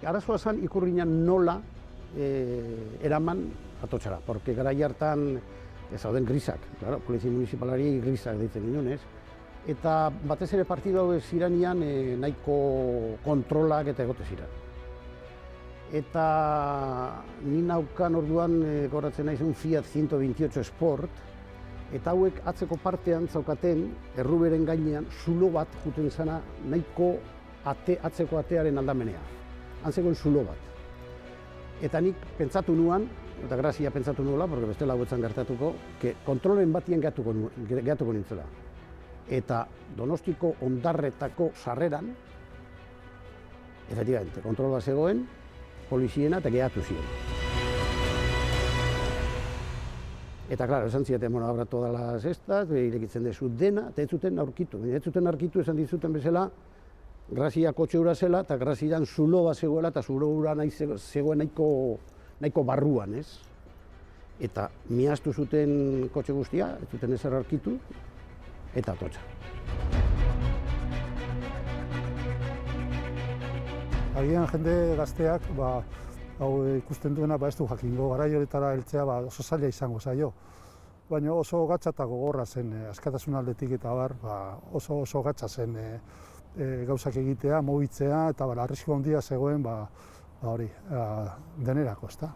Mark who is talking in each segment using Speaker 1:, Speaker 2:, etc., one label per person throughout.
Speaker 1: arazoa zen ikurriña nola eraman atotxara, porque garai hartan ez zauden grisak, claro, polizia municipalari grisak deitzen ginunez, eta batez ere partidu hau ziranian nahiko kontrolak eta egote ziren. Eta ni naukan orduan goratzen naizun Fiat 128 Sport, eta hauek atzeko partean zaukaten, erruberen gainean, zulo bat juten zena nahiko atzeko atearen aldamenea. Antzegoen zulo bat. Eta nik pentsatu nuan, eta grazia pentsatu nuela, porque bestela hauetzen gertatuko, kontrolen batien gehatuko nintzela. Eta Donostiko hondarretako sarreran, efectivamente, kontrola zegoen, poliziena eta gehatu ziren. Eta, klaro, esan zieten, bueno, abra todas las estas, irekitzen dezu dena, eta ez zuten aurkitu. Ez zuten aurkitu, esan dizuten bezala, grazia kotxe hura zela, eta grazian zulo bat zegoela, eta zulo hura zegoen nahiko barruan, ez? Eta miaztu zuten kotxe guztia, ez zuten ezer aurkitu, eta atotxa.
Speaker 2: Agian jende gazteak, hau ikusten duena, ez du jakingo, garai horietara heltzea oso zaila izango zaio. Baina oso gatza eta gogorra zen, askatasun aldetik eta oso gatza zen gauzak egitea, mugitzea, eta arrisku handia zegoen hori, denerako, ezta.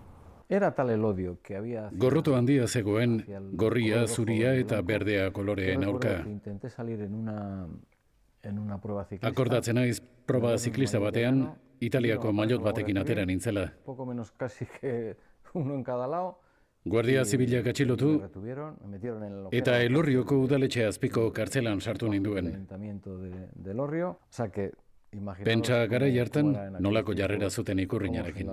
Speaker 3: Era tal el odio que había...
Speaker 4: Gorroto handia zegoen, gorria, zuria eta berdea koloreen aurka.
Speaker 3: Intenté salir en una prueba ciclista.
Speaker 4: Akordatzen naiz proba ziklista batean, Italiako maillot batekin atera nintzela.
Speaker 3: Poco menos casi que uno en cada lado.
Speaker 4: Guardia zibilak atxilotu, eta Elorrioko udaletxe azpiko kartzelan sartu ninduen. Pentsa garai hartan nolako jarrera zuten ikurriñarekin.